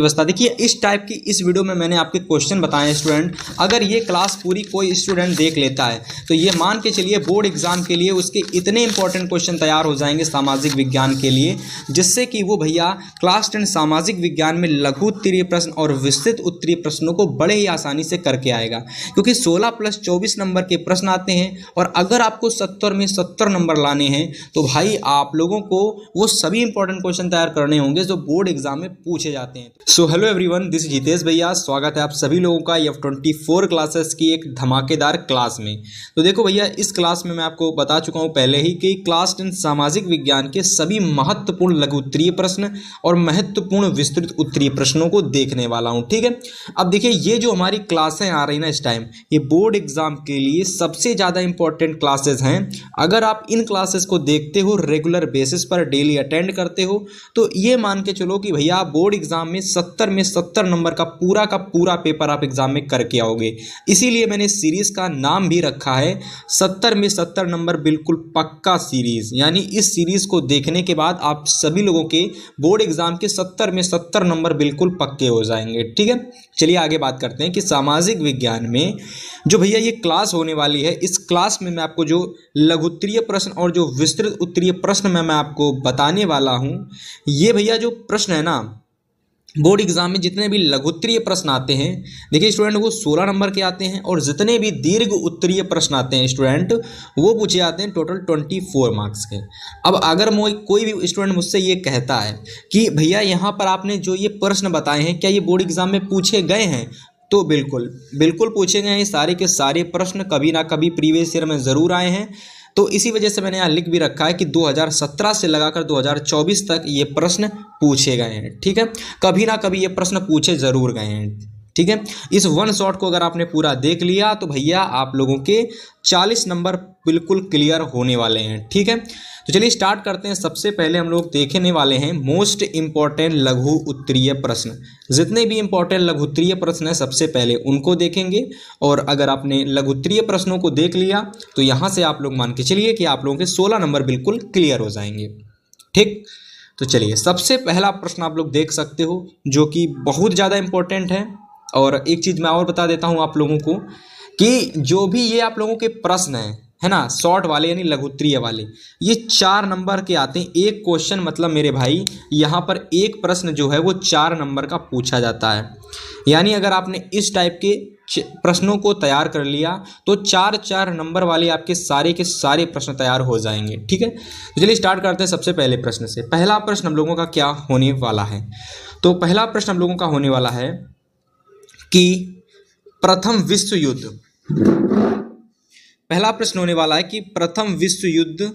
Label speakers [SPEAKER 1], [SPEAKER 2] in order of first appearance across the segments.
[SPEAKER 1] व्यवस्था। देखिए इस टाइप की इस वीडियो में मैंने आपके क्वेश्चन बताए हैं स्टूडेंट। अगर ये क्लास पूरी कोई स्टूडेंट देख लेता है तो ये मान के चलिए बोर्ड एग्जाम के लिए उसके इतने इंपॉर्टेंट क्वेश्चन तैयार हो जाएंगे सामाजिक विज्ञान के लिए, जिससे कि वो भैया क्लास 10 सामाजिक विज्ञान में लघु उत्तरीय प्रश्न और विस्तृत उत्तरीय प्रश्नों को बड़े ही आसानी से करके आएगा। क्योंकि 16 + 24 नंबर के प्रश्न आते हैं और अगर आपको 70 में 70 नंबर लाने हैं तो भाई आप लोगों को वो सभी इंपॉर्टेंट क्वेश्चन तैयार करने होंगे जो बोर्ड एग्जाम में पूछे जाते हैं। So hello everyone, this Jitesh भैया, स्वागत है आप सभी लोगों का F24 क्लासेस की एक धमाकेदार क्लास में। तो देखो भैया, इस क्लास में मैं आपको बता चुका हूं पहले ही कि क्लास 10 सामाजिक विज्ञान के सभी महत्वपूर्ण लघु उत्तरीय प्रश्न और महत्वपूर्ण विस्तृत उत्तरीय प्रश्नों को देखने वाला हूं। ठीक है, अब देखिए ये जो हमारी क्लासें आ रही ना इस टाइम, ये बोर्ड एग्जाम के लिए सबसे ज़्यादा इंपॉर्टेंट क्लासेस हैं। अगर आप इन क्लासेस को देखते हो, रेगुलर बेसिस पर डेली अटेंड करते हो, तो ये मान के चलो कि भैया बोर्ड एग्जाम में 70 में 70 नंबर का पूरा पेपर आप एग्जाम में करके आओगे। इसीलिए मैंने सीरीज का नाम भी रखा है 70 में 70 नंबर बिल्कुल पक्का सीरीज। यानी इस सीरीज को देखने के बाद आप सभी लोगों के बोर्ड एग्जाम के 70 में 70 नंबर बिल्कुल पक्के हो जाएंगे। ठीक है, चलिए आगे बात करते हैं कि सामाजिक विज्ञान में जो भैया ये क्लास होने वाली है, इस क्लास में मैं आपको जो लघु उत्तरीय प्रश्न और जो विस्तृत उत्तरीय प्रश्न मैं आपको बताने वाला हूं, ये भैया जो प्रश्न है ना बोर्ड एग्जाम में जितने भी लघु उत्तरीय प्रश्न आते हैं, देखिए स्टूडेंट, वो 16 नंबर के आते हैं और जितने भी दीर्घ उत्तरीय प्रश्न आते हैं स्टूडेंट, वो पूछे जाते हैं टोटल 24 मार्क्स के। अब अगर कोई भी स्टूडेंट मुझसे ये कहता है कि भैया यहाँ पर आपने जो ये प्रश्न बताए हैं क्या ये बोर्ड एग्जाम में पूछे गए हैं, तो बिल्कुल पूछे गए हैं। सारे के सारे प्रश्न कभी ना कभी प्रीवियस ईयर में ज़रूर आए हैं। तो इसी वजह से मैंने यहाँ लिख भी रखा है कि 2017 से लगाकर 2024 तक ये प्रश्न पूछे गए हैं। ठीक है, कभी ना कभी ये प्रश्न पूछे ज़रूर गए हैं। ठीक है, इस वन शॉट को अगर आपने पूरा देख लिया तो भैया आप लोगों के 40 नंबर बिल्कुल क्लियर होने वाले हैं। ठीक है, तो चलिए स्टार्ट करते हैं। सबसे पहले हम लोग देखने वाले हैं मोस्ट इम्पॉर्टेंट लघु उत्तरीय प्रश्न। जितने भी इंपॉर्टेंट लघु उत्तरीय प्रश्न हैं सबसे पहले उनको देखेंगे, और अगर आपने लघु उत्तरीय प्रश्नों को देख लिया तो यहाँ से आप लोग मान के चलिए कि आप लोगों के 16 नंबर बिल्कुल क्लियर हो जाएंगे। ठीक, तो चलिए सबसे पहला प्रश्न आप लोग देख सकते हो जो कि बहुत ज़्यादा इंपॉर्टेंट है। और एक चीज़ मैं और बता देता हूँ आप लोगों को कि जो भी ये आप लोगों के प्रश्न हैं, है ना, शॉर्ट वाले यानी लघु उत्तरीय वाले, ये 4 नंबर के आते हैं। एक क्वेश्चन मतलब मेरे भाई यहाँ पर एक प्रश्न जो है वो 4 नंबर का पूछा जाता है। यानी अगर आपने इस टाइप के प्रश्नों को तैयार कर लिया तो 4 नंबर वाले आपके सारे के सारे प्रश्न तैयार हो जाएंगे। ठीक है, तो चलिए स्टार्ट करते हैं सबसे पहले प्रश्न से। पहला प्रश्न हम लोगों का क्या होने वाला है, तो पहला प्रश्न हम लोगों का होने वाला है कि प्रथम विश्व युद्ध, पहला प्रश्न होने वाला है कि प्रथम विश्व युद्ध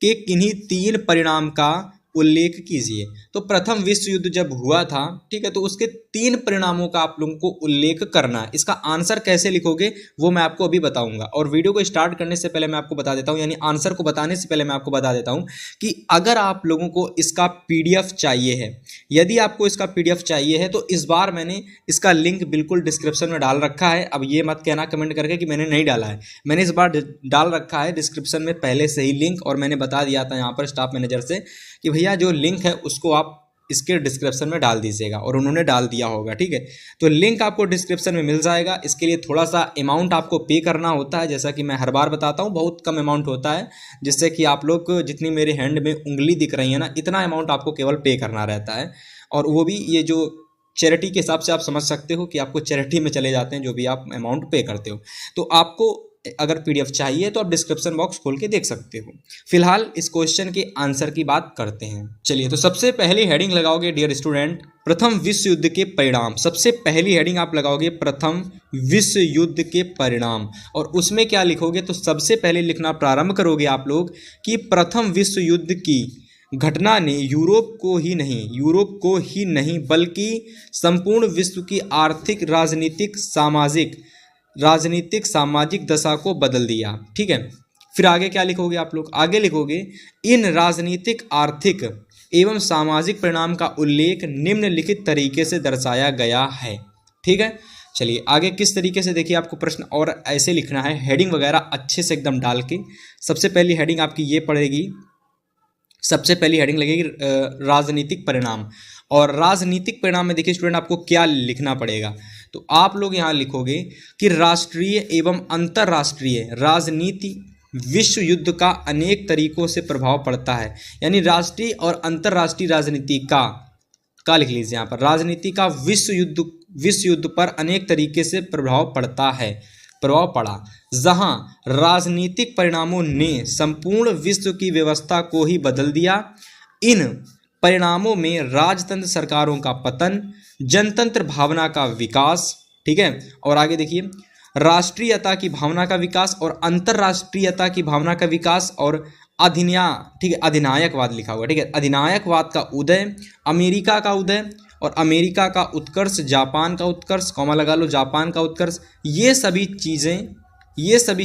[SPEAKER 1] के किन्हीं 3 परिणाम का उल्लेख कीजिए। तो प्रथम विश्व युद्ध जब हुआ था, ठीक है, तो उसके 3 परिणामों का आप लोगों को उल्लेख करना है। इसका आंसर कैसे लिखोगे वो मैं आपको अभी बताऊंगा। और वीडियो को स्टार्ट करने से पहले मैं आपको बता देता हूं, यानी आंसर को बताने से पहले मैं आपको बता देता हूं कि अगर आप लोगों को इसका PDF चाहिए है, यदि आपको इसका PDF चाहिए है तो इस बार मैंने इसका लिंक बिल्कुल डिस्क्रिप्शन में डाल रखा है। अब ये मत कहना कमेंट करके कि मैंने नहीं डाला है, मैंने इस बार डाल रखा है डिस्क्रिप्शन में पहले से ही लिंक। और मैंने बता दिया था यहाँ पर स्टाफ मैनेजर से कि भैया जो लिंक है उसको आप इसके डिस्क्रिप्शन में डाल दीजिएगा, और उन्होंने डाल दिया होगा। ठीक है, तो लिंक आपको डिस्क्रिप्शन में मिल जाएगा। इसके लिए थोड़ा सा अमाउंट आपको पे करना होता है, जैसा कि मैं हर बार बताता हूँ, बहुत कम अमाउंट होता है, जिससे कि आप लोग जितनी मेरे हैंड में उंगली दिख रही है ना, इतना अमाउंट आपको केवल पे करना रहता है। और वो भी ये जो चैरिटी के हिसाब से आप समझ सकते हो कि आपको चैरिटी में चले जाते हैं जो भी आप अमाउंट पे करते हो। तो आपको अगर PDF चाहिए तो आप डिस्क्रिप्शन बॉक्स खोल के देख सकते हो। फिलहाल इस क्वेश्चन के आंसर की बात करते हैं। चलिए, तो सबसे पहली हेडिंग लगाओगे डियर स्टूडेंट, प्रथम विश्व युद्ध के परिणाम। सबसे पहली हेडिंग आप लगाओगे प्रथम विश्व युद्ध के परिणाम, और उसमें क्या लिखोगे, तो सबसे पहले लिखना प्रारंभ करोगे आप लोग कि प्रथम विश्व युद्ध की घटना ने यूरोप को ही नहीं बल्कि संपूर्ण विश्व की आर्थिक, राजनीतिक सामाजिक दशा को बदल दिया। ठीक है, फिर आगे क्या लिखोगे आप लोग, आगे लिखोगे इन राजनीतिक, आर्थिक एवं सामाजिक परिणाम का उल्लेख निम्नलिखित तरीके से दर्शाया गया है। ठीक है, चलिए आगे किस तरीके से, देखिए आपको प्रश्न और ऐसे लिखना है, हेडिंग वगैरह अच्छे से एकदम डाल के। सबसे पहली हेडिंग आपकी ये पड़ेगी, सबसे पहली हेडिंग लगेगी राजनीतिक परिणाम, और राजनीतिक परिणाम में देखिए स्टूडेंट आपको क्या लिखना पड़ेगा, तो आप लोग यहाँ लिखोगे कि राष्ट्रीय एवं अंतर्राष्ट्रीय राजनीति विश्व युद्ध का अनेक तरीकों से प्रभाव पड़ता है। यानी राष्ट्रीय और अंतर्राष्ट्रीय राजनीति का लिख लीजिए यहाँ पर, राजनीति का विश्व युद्ध पर अनेक तरीके से प्रभाव पड़ा, जहां राजनीतिक परिणामों ने संपूर्ण विश्व की व्यवस्था को ही बदल दिया। इन परिणामों में राजतंत्र सरकारों का पतन, जनतंत्र भावना का विकास, ठीक है, और आगे देखिए राष्ट्रीयता की भावना का विकास और अंतर्राष्ट्रीयता की भावना का विकास और ठीक है, अधिनायकवाद लिखा हुआ, ठीक है, अधिनायकवाद का उदय, अमेरिका का उदय और अमेरिका का उत्कर्ष, जापान का उत्कर्ष, कॉमा लगा लो, जापान का उत्कर्ष, ये सभी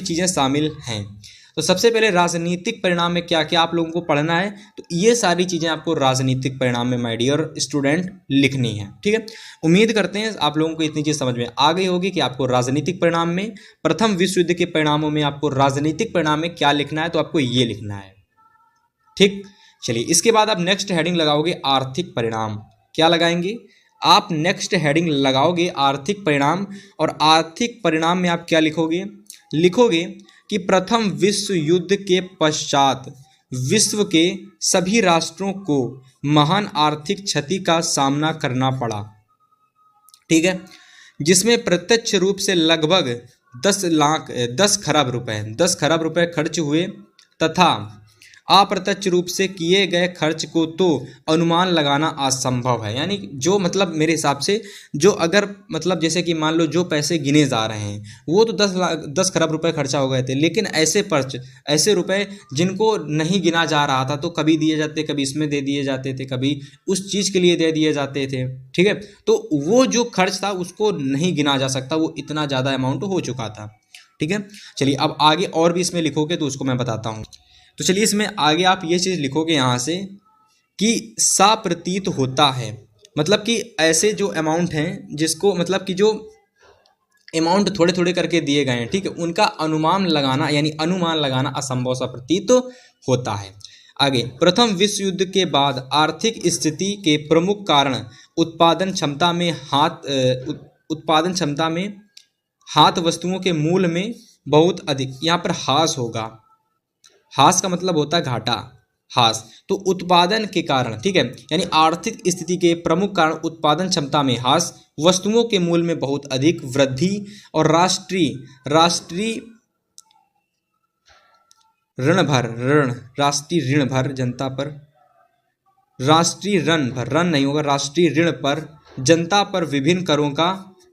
[SPEAKER 1] चीज़ें शामिल हैं। तो सबसे पहले राजनीतिक परिणाम में क्या क्या आप लोगों को पढ़ना है, तो ये सारी चीज़ें आपको राजनीतिक परिणाम में माय डियर स्टूडेंट लिखनी है, ठीक है। उम्मीद करते हैं आप लोगों को इतनी चीज़ समझ में आ गई होगी कि आपको राजनीतिक परिणाम में, प्रथम विश्व युद्ध के परिणामों में आपको राजनीतिक परिणाम में क्या लिखना है, तो आपको ये लिखना है, ठीक। चलिए इसके बाद आप नेक्स्ट हेडिंग लगाओगे आर्थिक परिणाम। क्या लगाएंगे आप? नेक्स्ट हेडिंग लगाओगे आर्थिक परिणाम, और आर्थिक परिणाम में आप क्या लिखोगे कि प्रथम विश्व युद्ध के पश्चात विश्व के सभी राष्ट्रों को महान आर्थिक क्षति का सामना करना पड़ा, ठीक है, जिसमें प्रत्यक्ष रूप से लगभग 10 खरब रुपए खर्च हुए तथा अप्रत्यक्ष रूप से किए गए खर्च को तो अनुमान लगाना असंभव है। यानी जो मतलब मेरे हिसाब से जो अगर मतलब जैसे कि मान लो जो पैसे गिने जा रहे हैं वो तो 10 खरब रुपए खर्चा हो गए थे, लेकिन ऐसे रुपए जिनको नहीं गिना जा रहा था, तो कभी दिए जाते, कभी इसमें दे दिए जाते थे, कभी उस चीज़ के लिए दे दिए जाते थे, ठीक है। तो वो जो खर्च था उसको नहीं गिना जा सकता, वो इतना ज़्यादा अमाउंट हो चुका था, ठीक है। चलिए अब आगे और भी इसमें लिखोगे तो उसको मैं बताता हूँ। तो चलिए इसमें आगे आप ये चीज़ लिखोगे यहाँ से कि सा प्रतीत होता है, मतलब कि ऐसे जो अमाउंट हैं जिसको मतलब कि जो अमाउंट थोड़े थोड़े करके दिए गए हैं, ठीक है, उनका अनुमान लगाना असंभव सा प्रतीत होता है। आगे प्रथम विश्व युद्ध के बाद आर्थिक स्थिति के प्रमुख कारण उत्पादन क्षमता में हाथ वस्तुओं के मूल्य में बहुत अधिक, यहाँ पर हास होगा, हास का मतलब होता है घाटा, हास, तो उत्पादन के कारण, ठीक है, यानी आर्थिक स्थिति के प्रमुख कारण उत्पादन क्षमता में हास, वस्तुओं के मूल्य में बहुत अधिक वृद्धि और राष्ट्रीय ऋण भर जनता पर, राष्ट्रीय ऋण पर जनता पर विभिन्न करों का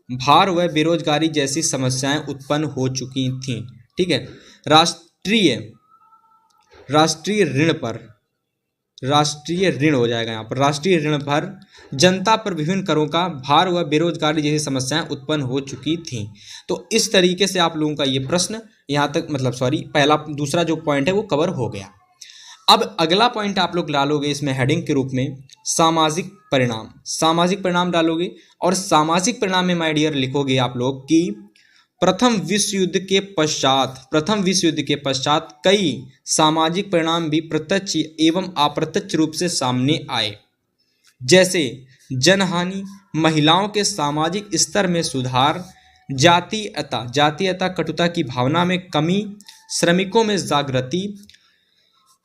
[SPEAKER 1] भार व बेरोजगारी जैसी समस्याएं उत्पन्न हो चुकी थीं, ठीक है। राष्ट्रीय ऋण हो जाएगा यहाँ पर, राष्ट्रीय ऋण पर जनता पर विभिन्न करों का भार व बेरोजगारी जैसी समस्याएं उत्पन्न हो चुकी थीं। तो इस तरीके से आप लोगों का ये प्रश्न यहाँ तक दूसरा जो पॉइंट है वो कवर हो गया। अब अगला पॉइंट आप लोग डालोगे इसमें हेडिंग के रूप में सामाजिक परिणाम डालोगे, और सामाजिक परिणाम में माय डियर लिखोगे आप लोग कि प्रथम विश्व युद्ध के पश्चात कई सामाजिक परिणाम भी प्रत्यक्ष एवं अप्रत्यक्ष रूप से सामने आए, जैसे जनहानि, महिलाओं के सामाजिक स्तर में सुधार, जातीयता कटुता की भावना में कमी, श्रमिकों में जागृति,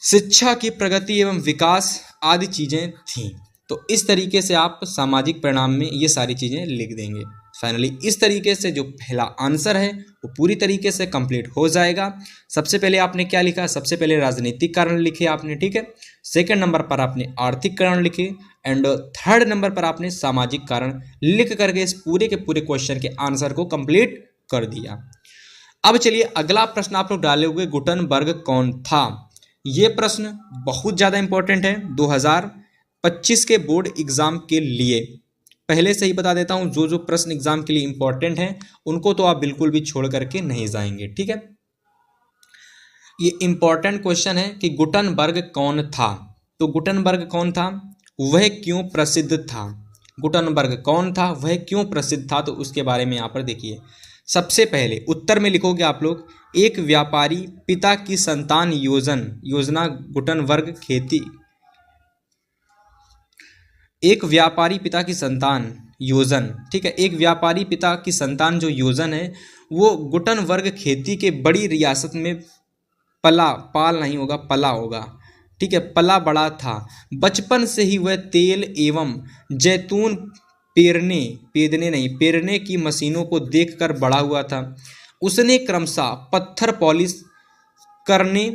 [SPEAKER 1] शिक्षा की प्रगति एवं विकास आदि चीज़ें थीं। तो इस तरीके से आप सामाजिक परिणाम में ये सारी चीज़ें लिख देंगे। फाइनली इस तरीके से जो पहला आंसर है वो पूरी तरीके से कंप्लीट हो जाएगा। सबसे पहले आपने क्या लिखा? सबसे पहले राजनीतिक कारण लिखे आपने, ठीक है। सेकंड नंबर पर आपने आर्थिक कारण लिखे एंड थर्ड नंबर पर आपने सामाजिक कारण लिख करके इस पूरे के पूरे क्वेश्चन के आंसर को कंप्लीट कर दिया। अब चलिए अगला प्रश्न आप लोग डालोगे, गुटनबर्ग कौन था? ये प्रश्न बहुत ज़्यादा इंपॉर्टेंट है 2025 के बोर्ड एग्जाम के लिए। पहले से ही बता देता हूं, जो प्रश्न एग्जाम के लिए इंपॉर्टेंट हैं उनको तो आप बिल्कुल भी छोड़ करके नहीं जाएंगे, ठीक है। ये इंपॉर्टेंट क्वेश्चन है कि गुटनबर्ग कौन था। तो गुटनबर्ग कौन था, वह क्यों प्रसिद्ध था? गुटनबर्ग कौन था, वह क्यों प्रसिद्ध था? तो उसके बारे में यहाँ पर देखिए। सबसे पहले उत्तर में लिखोगे आप लोग, एक व्यापारी पिता की संतान योजना गुटनबर्ग एक व्यापारी पिता की संतान योजन, ठीक है, एक व्यापारी पिता की संतान जो योजन है वो गुटनबर्ग खेती के बड़ी रियासत में पाल नहीं होगा, पला होगा, ठीक है, पला बड़ा था। बचपन से ही वह तेल एवं जैतून पेरने की मशीनों को देखकर बड़ा हुआ था। उसने क्रमशः पत्थर पॉलिश करने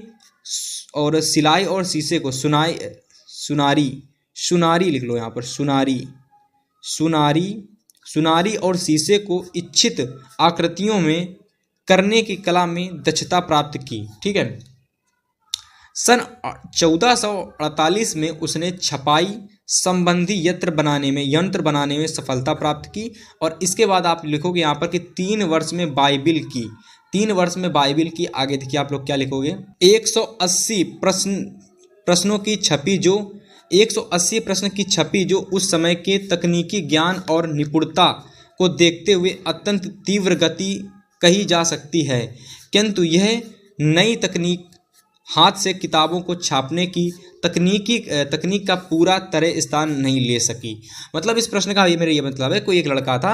[SPEAKER 1] और सिलाई और शीशे को सुनारी लिख लो यहाँ पर, सुनारी और शीशे को इच्छित आकृतियों में करने की कला में दक्षता प्राप्त की, ठीक है। सन 1448 में उसने छपाई संबंधी यंत्र बनाने में सफलता प्राप्त की। और इसके बाद आप लिखोगे यहाँ पर कि 3 वर्ष में बाइबिल की। आगे देखिए आप लोग क्या लिखोगे, 180 प्रश्नों की छपी जो 180 प्रश्न की छपी जो उस समय के तकनीकी ज्ञान और निपुणता को देखते हुए अत्यंत तीव्र गति कही जा सकती है, किंतु यह नई तकनीक हाथ से किताबों को छापने की तकनीक का पूरा तरह स्थान नहीं ले सकी। मतलब इस प्रश्न का ये मतलब है, कोई एक लड़का था,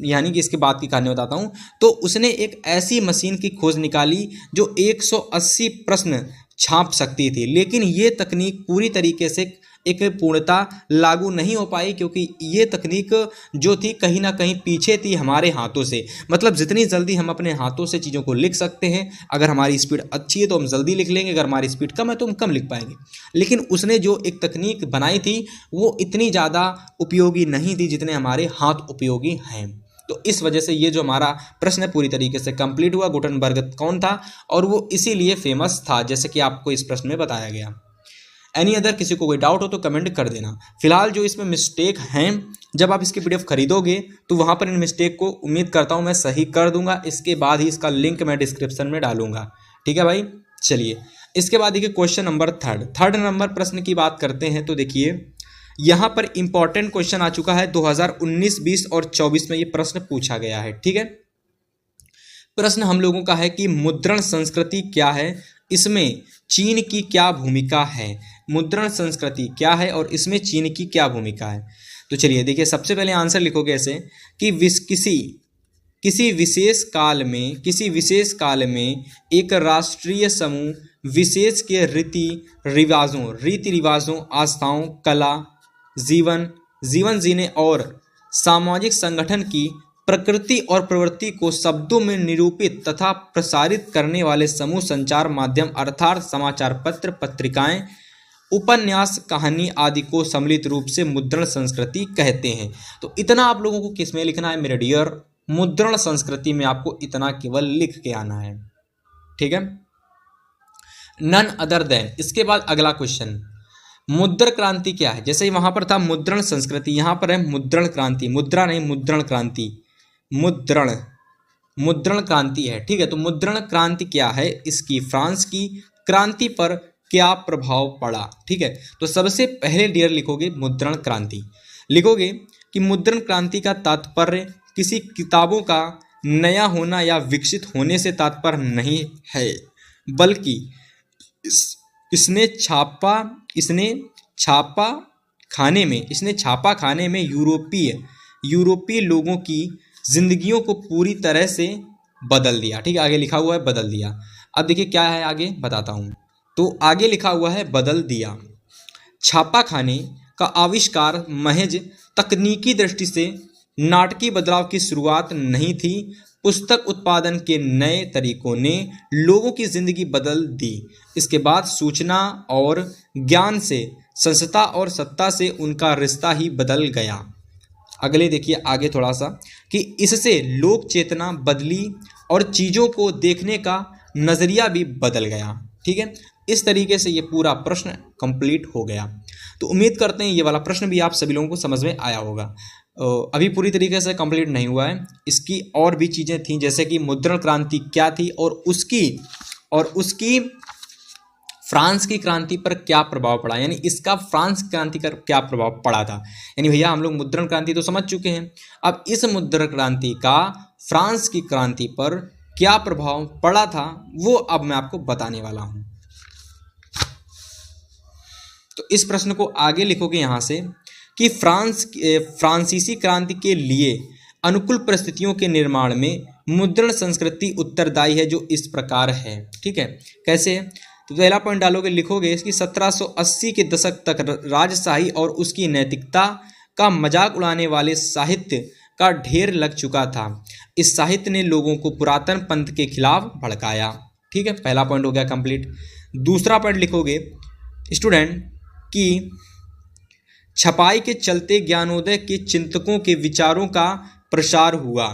[SPEAKER 1] यानी कि इसके बाद की कहानी बताता हूँ, तो उसने एक ऐसी मशीन की खोज निकाली जो 180 प्रश्न छाप सकती थी, लेकिन ये तकनीक पूरी तरीके से एक पूर्णता लागू नहीं हो पाई, क्योंकि ये तकनीक जो थी कहीं ना कहीं पीछे थी हमारे हाथों से। मतलब जितनी जल्दी हम अपने हाथों से चीज़ों को लिख सकते हैं, अगर हमारी स्पीड अच्छी है तो हम जल्दी लिख लेंगे, अगर हमारी स्पीड कम है तो हम कम लिख पाएंगे। लेकिन उसने जो एक तकनीक बनाई थी वो इतनी ज़्यादा उपयोगी नहीं थी जितने हमारे हाथ उपयोगी हैं। तो इस वजह से ये जो हमारा प्रश्न है पूरी तरीके से कंप्लीट हुआ। गुटनबर्ग कौन था और वो इसीलिए फेमस था, जैसे कि आपको इस प्रश्न में बताया गया। एनी अदर, किसी को कोई डाउट हो तो कमेंट कर देना। फिलहाल जो इसमें मिस्टेक हैं, जब आप इसकी पीडीएफ खरीदोगे तो वहाँ पर इन मिस्टेक को उम्मीद करता हूँ मैं सही कर दूंगा। इसके बाद ही इसका लिंक मैं डिस्क्रिप्शन में डालूंगा, ठीक है भाई। चलिए इसके बाद देखिए क्वेश्चन नंबर थर्ड नंबर प्रश्न की बात करते हैं। तो देखिए यहाँ पर इंपॉर्टेंट क्वेश्चन आ चुका है, 2019, 20 और 24 में ये प्रश्न पूछा गया है, ठीक है। प्रश्न हम लोगों का है कि मुद्रण संस्कृति क्या है, इसमें चीन की क्या भूमिका है। मुद्रण संस्कृति क्या है और इसमें चीन की क्या भूमिका है। तो चलिए देखिए, सबसे पहले आंसर लिखोगे ऐसे कि किसी विशेष काल में एक राष्ट्रीय समूह विशेष के रीति रिवाजों, आस्थाओं, कला, जीवन जीने और सामाजिक संगठन की प्रकृति और प्रवृत्ति को शब्दों में निरूपित तथा प्रसारित करने वाले समूह संचार माध्यम अर्थात समाचार पत्र, पत्रिकाएं, उपन्यास, कहानी आदि को सम्मिलित रूप से मुद्रण संस्कृति कहते हैं। तो इतना आप लोगों को किसमें लिखना है मेरे डियर, मुद्रण संस्कृति में आपको इतना केवल लिख के आना है, ठीक है। नन अदर देन, इसके बाद अगला क्वेश्चन, मुद्रण क्रांति क्या है। जैसे वहां पर था मुद्रण संस्कृति, यहां पर है मुद्रण क्रांति, मुद्रा नहीं मुद्रण क्रांति, मुद्रण क्रांति है, ठीक है। तो मुद्रण क्रांति क्या है, इसकी फ्रांस की क्रांति पर क्या प्रभाव पड़ा, ठीक है। तो सबसे पहले डियर लिखोगे मुद्रण क्रांति, लिखोगे कि मुद्रण क्रांति का तात्पर्य किसी किताबों का नया होना या विकसित होने से तात्पर्य नहीं है, बल्कि इसने छापा खाने में यूरोपीय लोगों की जिंदगियों को पूरी तरह से बदल दिया, ठीक है। आगे लिखा हुआ है बदल दिया। अब देखिए क्या है आगे बताता हूँ। तो आगे लिखा हुआ है बदल दिया। छापाखाने का आविष्कार महज तकनीकी दृष्टि से नाटकीय बदलाव की शुरुआत नहीं थी। पुस्तक उत्पादन के नए तरीकों ने लोगों की जिंदगी बदल दी। इसके बाद सूचना और ज्ञान से संस्था और सत्ता से उनका रिश्ता ही बदल गया। अगले देखिए आगे थोड़ा सा कि इससे लोक चेतना बदली और चीज़ों को देखने का नज़रिया भी बदल गया, ठीक है। इस तरीके से ये पूरा प्रश्न कंप्लीट हो गया। तो उम्मीद करते हैं ये वाला प्रश्न भी आप सभी लोगों को समझ में आया होगा। अभी पूरी तरीके से कंप्लीट नहीं हुआ है, इसकी और भी चीज़ें थी, जैसे कि मुद्रण क्रांति क्या थी और उसकी फ्रांस की क्रांति पर क्या प्रभाव पड़ा, यानी इसका फ्रांस क्रांति पर क्या प्रभाव पड़ा था। यानी भैया हम लोग मुद्रण क्रांति तो समझ चुके हैं, अब इस मुद्रण क्रांति का फ्रांस की क्रांति पर क्या प्रभाव पड़ा था वो अब मैं आपको बताने वाला हूं। तो इस प्रश्न को आगे लिखोगे यहां से कि फ्रांसीसी क्रांति के लिए अनुकूल परिस्थितियों के निर्माण में मुद्रण संस्कृति उत्तरदायी है, जो इस प्रकार है। ठीक है, कैसे? तो पहला पॉइंट डालोगे, लिखोगे इसकी 1780 के दशक तक राजशाही और उसकी नैतिकता का मजाक उड़ाने वाले साहित्य का ढेर लग चुका था। इस साहित्य ने लोगों को पुरातन पंथ के खिलाफ भड़काया। ठीक है, पहला पॉइंट हो गया कंप्लीट। दूसरा पॉइंट लिखोगे स्टूडेंट कि छपाई के चलते ज्ञानोदय के चिंतकों के विचारों का प्रसार हुआ।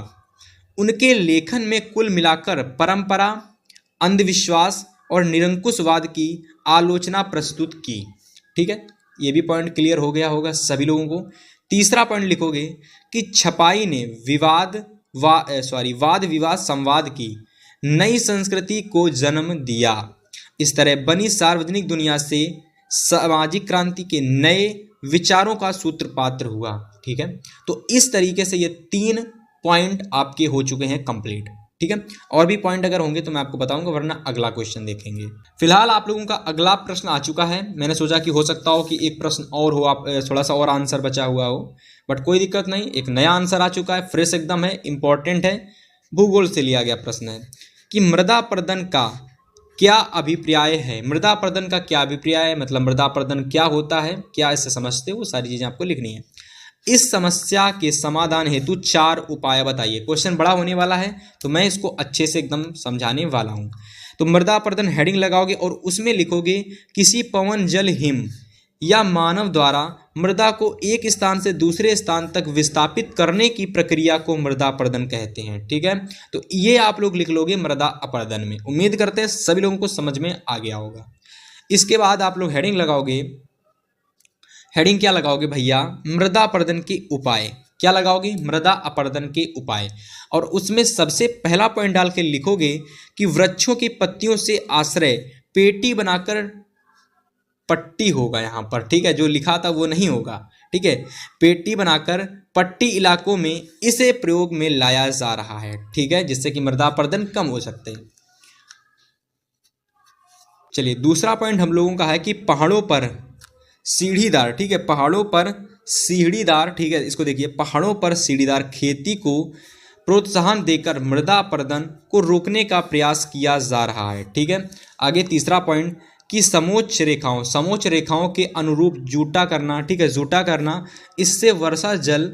[SPEAKER 1] उनके लेखन में कुल मिलाकर परंपरा, अंधविश्वास और निरंकुशवाद की आलोचना प्रस्तुत की। ठीक है, ये भी पॉइंट क्लियर हो गया होगा सभी लोगों को। तीसरा पॉइंट लिखोगे कि छपाई ने वाद विवाद संवाद की नई संस्कृति को जन्म दिया। इस तरह बनी सार्वजनिक दुनिया से सामाजिक क्रांति के नए विचारों का सूत्रपात्र हुआ। ठीक है, तो इस तरीके से ये 3 पॉइंट आपके हो चुके हैं कंप्लीट। ठीक है, और भी पॉइंट अगर होंगे तो मैं आपको बताऊंगा, वरना अगला क्वेश्चन देखेंगे। फिलहाल आप लोगों का अगला प्रश्न आ चुका है। मैंने सोचा कि हो सकता हो कि एक प्रश्न और हो, आप थोड़ा सा और आंसर बचा हुआ हो, बट कोई दिक्कत नहीं, एक नया आंसर आ चुका है, फ्रेश एकदम है, इंपॉर्टेंट है, भूगोल से लिया गया प्रश्न है कि मृदा अपरदन का क्या अभिप्राय है। मृदा अपरदन का क्या अभिप्राय है, मतलब मृदा अपरदन क्या होता है, क्या इससे समझते हो, वो सारी चीजें आपको लिखनी है। इस समस्या के समाधान हेतु 4 उपाय बताइए। क्वेश्चन बड़ा होने वाला है तो मैं इसको अच्छे से एकदम समझाने वाला हूं। तो मृदा अपरदन हेडिंग लगाओगे और उसमें लिखोगे किसी पवन, जल, हिम या मानव द्वारा मृदा को एक स्थान से दूसरे स्थान तक विस्थापित करने की प्रक्रिया को मृदा अपरदन कहते हैं। ठीक है, तो ये आप लोग लिख लोगे मृदा अपरदन में। उम्मीद करते हैं सभी लोगों को समझ में आ गया होगा। इसके बाद आप लोग हेडिंग लगाओगे, हेडिंग क्या लगाओगे भैया, मृदा अपरदन के उपाय। क्या लगाओगे, मृदा अपरदन के उपाय। और उसमें सबसे पहला पॉइंट डाल के लिखोगे कि वृक्षों की पत्तियों से आश्रय पेटी बनाकर पट्टी होगा यहाँ पर। ठीक है, जो लिखा था वो नहीं होगा। ठीक है, पेटी बनाकर पट्टी इलाकों में इसे प्रयोग में लाया जा रहा है। ठीक है, जिससे कि मृदा अपरदन कम हो सकते हैं। चलिए, दूसरा पॉइंट हम लोगों का है कि पहाड़ों पर सीढ़ीदार, ठीक है, पहाड़ों पर सीढ़ीदार, ठीक है, इसको देखिए, पहाड़ों पर सीढ़ीदार खेती को प्रोत्साहन देकर मृदा अपरदन को रोकने का प्रयास किया जा रहा है। ठीक है, आगे तीसरा पॉइंट कि समोच्च रेखाओं के अनुरूप जूटा करना। ठीक है, जूटा करना, इससे वर्षा जल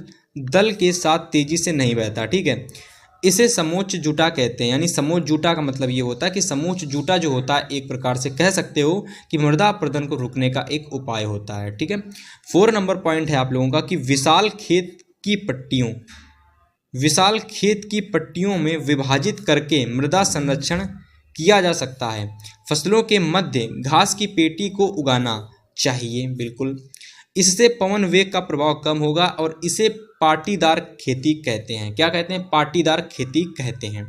[SPEAKER 1] दल के साथ तेजी से नहीं बहता। ठीक है, इसे समोच्च जूटा कहते हैं। यानी समोच्च जूटा का मतलब ये होता है कि समोच्च जूटा जो होता है, एक प्रकार से कह सकते हो कि मृदा अपरदन को रोकने का एक उपाय होता है। ठीक है, 4 नंबर पॉइंट है आप लोगों का कि विशाल खेत की पट्टियों में विभाजित करके मृदा संरक्षण किया जा सकता है। फसलों के मध्य घास की पेटी को उगाना चाहिए, बिल्कुल। इससे पवन वेग का प्रभाव कम होगा और इसे पाटीदार खेती कहते हैं। क्या कहते हैं, पाटीदार खेती कहते हैं।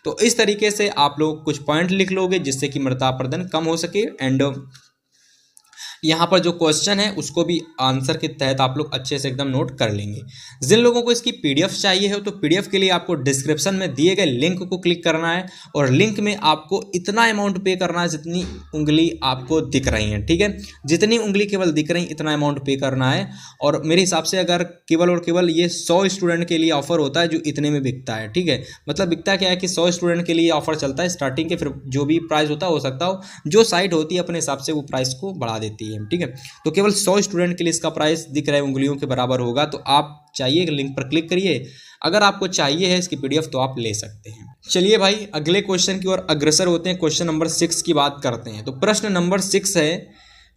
[SPEAKER 1] तो इस तरीके से आप लोग कुछ पॉइंट लिख लोगे जिससे कि मृदा अपरदन कम हो सके। एंड यहाँ पर जो क्वेश्चन है उसको भी आंसर के तहत आप लोग अच्छे से एकदम नोट कर लेंगे। जिन लोगों को इसकी पीडीएफ चाहिए हो तो पीडीएफ के लिए आपको डिस्क्रिप्शन में दिए गए लिंक को क्लिक करना है और लिंक में आपको इतना अमाउंट पे करना है जितनी उंगली आपको दिख रही है। ठीक है, जितनी उंगली केवल दिख रही इतना अमाउंट पे करना है। और मेरे हिसाब से अगर केवल और केवल ये 100 स्टूडेंट के लिए ऑफर होता है जो इतने में बिकता है। ठीक है, मतलब बिकता क्या है कि 100 स्टूडेंट के लिए ऑफर चलता है स्टार्टिंग के, फिर जो भी प्राइस होता है हो सकता हो जो साइट होती है अपने हिसाब से वो प्राइस को बढ़ा देती है। ठीक है, तो केवल 100 स्टूडेंट के लिए इसका प्राइस दिख रहा है उंगलियों के बराबर होगा। तो आप चाहिए लिंक पर क्लिक करिए, अगर आपको चाहिए है इसकी पीडीएफ तो आप ले सकते हैं। चलिए भाई अगले क्वेश्चन की ओर अग्रसर होते हैं। क्वेश्चन नंबर 6 की बात करते हैं। तो प्रश्न नंबर 6 है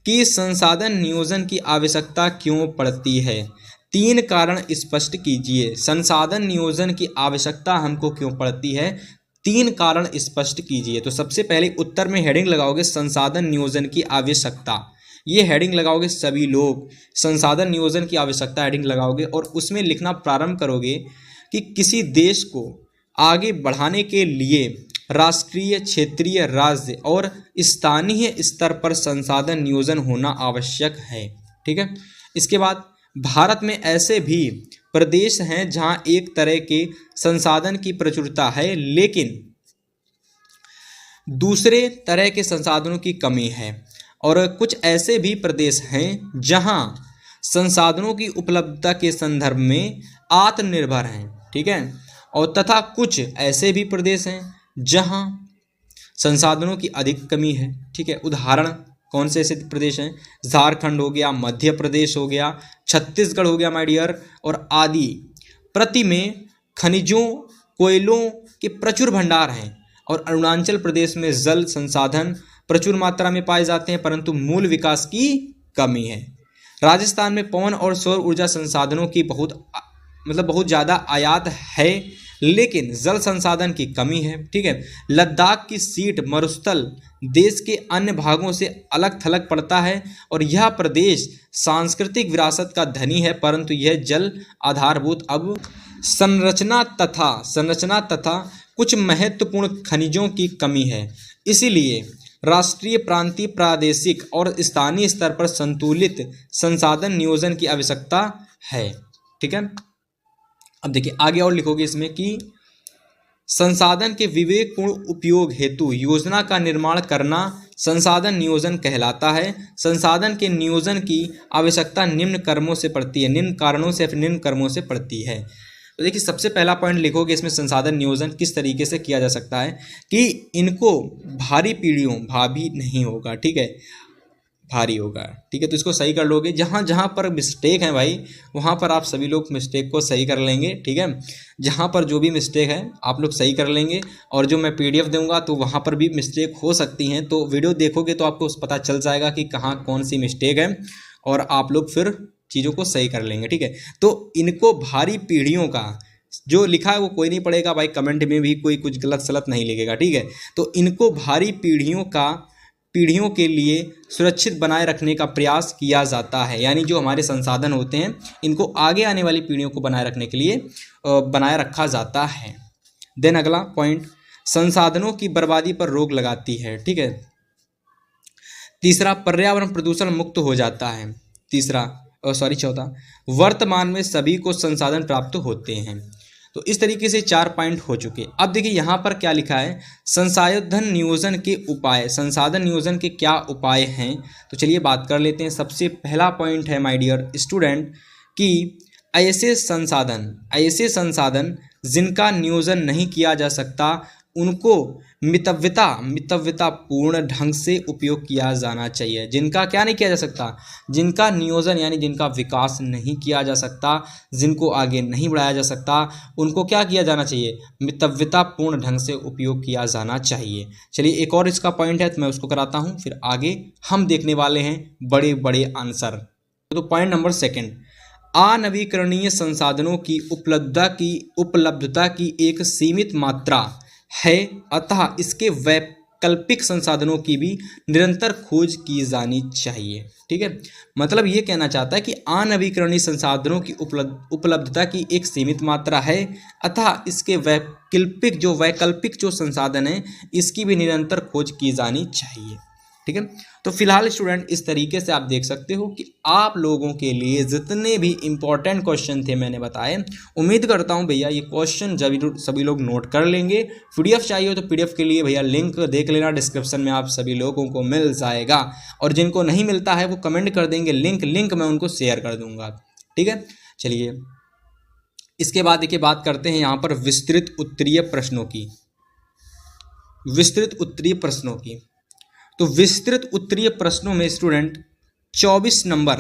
[SPEAKER 1] कि संसाधन नियोजन की आवश्यकता क्यों पड़ती है। 3 कारण स्पष्ट कीजिए। संसाधन नियोजन की आवश्यकता हमको क्यों पड़ती है, 3 कारण स्पष्ट कीजिए। तो सबसे पहले उत्तर में हेडिंग लगाओगे संसाधन नियोजन की आवश्यकता। ये हेडिंग लगाओगे सभी लोग, संसाधन नियोजन की आवश्यकता हेडिंग लगाओगे और उसमें लिखना प्रारंभ करोगे कि किसी देश को आगे बढ़ाने के लिए राष्ट्रीय, क्षेत्रीय, राज्य और स्थानीय स्तर पर संसाधन नियोजन होना आवश्यक है। ठीक है, इसके बाद भारत में ऐसे भी प्रदेश हैं जहां एक तरह के संसाधन की प्रचुरता है लेकिन दूसरे तरह के संसाधनों की कमी है, और कुछ ऐसे भी प्रदेश हैं जहां संसाधनों की उपलब्धता के संदर्भ में आत्मनिर्भर हैं, ठीक है, और तथा कुछ ऐसे भी प्रदेश हैं जहां संसाधनों की अधिक कमी है, ठीक है। उदाहरण कौन से ऐसे प्रदेश हैं? झारखंड हो गया, मध्य प्रदेश हो गया, छत्तीसगढ़ हो गया माय डियर, और आदि। प्रति में खनिजों, कोयलों के प्रचुर भंडार हैं, और अरुणाचल प्रदेश में जल संसाधन प्रचुर मात्रा में पाए जाते हैं, परंतु मूल विकास की कमी है। राजस्थान में पवन और सौर ऊर्जा संसाधनों की बहुत ज़्यादा आयात है, लेकिन जल संसाधन की कमी है, ठीक है। लद्दाख की सीट मरुस्थल देश के अन्य भागों से अलग थलग पड़ता है, और यह प्रदेश सांस्कृतिक विरासत का धनी है, परंतु यह जल आधारभूत अब संरचना तथा कुछ महत्वपूर्ण खनिजों की कमी है। इसीलिए राष्ट्रीय, प्रांतीय, प्रादेशिक और स्थानीय स्तर पर संतुलित संसाधन नियोजन की आवश्यकता है, ठीक है। अब देखिए आगे और लिखोगे इसमें कि संसाधन के विवेकपूर्ण उपयोग हेतु योजना का निर्माण करना संसाधन नियोजन कहलाता है। संसाधन के नियोजन की आवश्यकता निम्न कारणों से पड़ती है। तो देखिए सबसे पहला पॉइंट लिखोगे इसमें, संसाधन नियोजन किस तरीके से किया जा सकता है कि इनको भारी नहीं होगा, ठीक है, भारी होगा, ठीक है। तो इसको सही कर लोगे। जहाँ जहाँ पर मिस्टेक है भाई, वहाँ पर आप सभी लोग मिस्टेक को सही कर लेंगे, ठीक है। जहाँ पर जो भी मिस्टेक है आप लोग सही कर लेंगे, और जो मैं PDF दूंगा तो वहाँ पर भी मिस्टेक हो सकती हैं, तो वीडियो देखोगे तो आपको पता चल जाएगा कि कहाँ कौन सी मिस्टेक है, और आप लोग फिर चीज़ों को सही कर लेंगे, ठीक है। तो इनको भारी पीढ़ियों का जो लिखा है वो कोई नहीं पढ़ेगा भाई, कमेंट में भी कोई कुछ गलत सलत नहीं लिखेगा, ठीक है। तो इनको भारी पीढ़ियों के लिए सुरक्षित बनाए रखने का प्रयास किया जाता है, यानी जो हमारे संसाधन होते हैं इनको आगे आने वाली पीढ़ियों को बनाए रखने के लिए बनाए रखा जाता है। देन अगला पॉइंट, संसाधनों की बर्बादी पर रोक लगाती है, ठीक है। तीसरा, पर्यावरण प्रदूषण मुक्त हो जाता है। चौथा, वर्तमान में सभी को संसाधन प्राप्त होते हैं। तो इस तरीके से 4 पॉइंट हो चुके। अब देखिए यहाँ पर क्या लिखा है, संसाधन नियोजन के उपाय, संसाधन नियोजन के क्या उपाय हैं, तो चलिए बात कर लेते हैं। सबसे पहला पॉइंट है माय डियर स्टूडेंट कि ऐसे संसाधन जिनका नियोजन नहीं किया जा सकता उनको मितव्यता पूर्ण ढंग से उपयोग किया जाना चाहिए। जिनका क्या नहीं किया जा सकता, जिनका नियोजन यानी जिनका विकास नहीं किया जा सकता, जिनको आगे नहीं बढ़ाया जा सकता, उनको क्या किया जाना चाहिए, मितव्यता पूर्ण ढंग से उपयोग किया जाना चाहिए। चलिए एक और इसका पॉइंट है तो मैं उसको कराता हूँ, फिर आगे हम देखने वाले हैं बड़े बड़े आंसर। तो पॉइंट नंबर 2, अनवीकरणीय संसाधनों की उपलब्धता की एक सीमित मात्रा है, अतः इसके वैकल्पिक संसाधनों की भी निरंतर खोज की जानी चाहिए, ठीक है। मतलब ये कहना चाहता है कि अनवीकरणीय संसाधनों की उपलब्धता की एक सीमित मात्रा है, अतः इसके वैकल्पिक जो संसाधन है इसकी भी निरंतर खोज की जानी चाहिए, ठीक है। तो फिलहाल स्टूडेंट इस तरीके से आप देख सकते हो कि आप लोगों के लिए जितने भी इम्पोर्टेंट क्वेश्चन थे मैंने बताए, उम्मीद करता हूं भैया ये क्वेश्चन सभी लोग नोट कर लेंगे। PDF चाहिए हो तो PDF के लिए भैया लिंक देख लेना, डिस्क्रिप्शन में आप सभी लोगों को मिल जाएगा, और जिनको नहीं मिलता है वो कमेंट कर देंगे लिंक मैं उनको शेयर कर दूंगा, ठीक है। चलिए इसके बाद देखिए बात करते हैं यहाँ पर विस्तृत उत्तरीय प्रश्नों की। तो विस्तृत उत्तरीय प्रश्नों में स्टूडेंट 24 नंबर